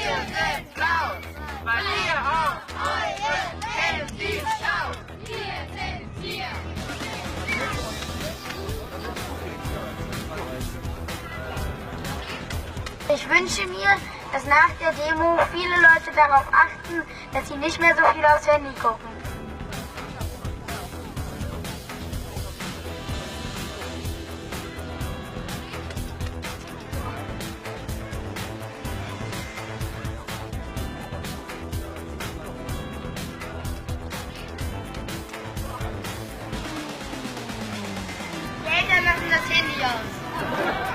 Wir sind laut, weil ihr auf eure Handys schaut. Wir sind hier. Ich wünsche mir, dass nach der Demo viele Leute darauf achten, dass sie nicht mehr so viel aufs Handy gucken. Die Eltern machen das Handy aus.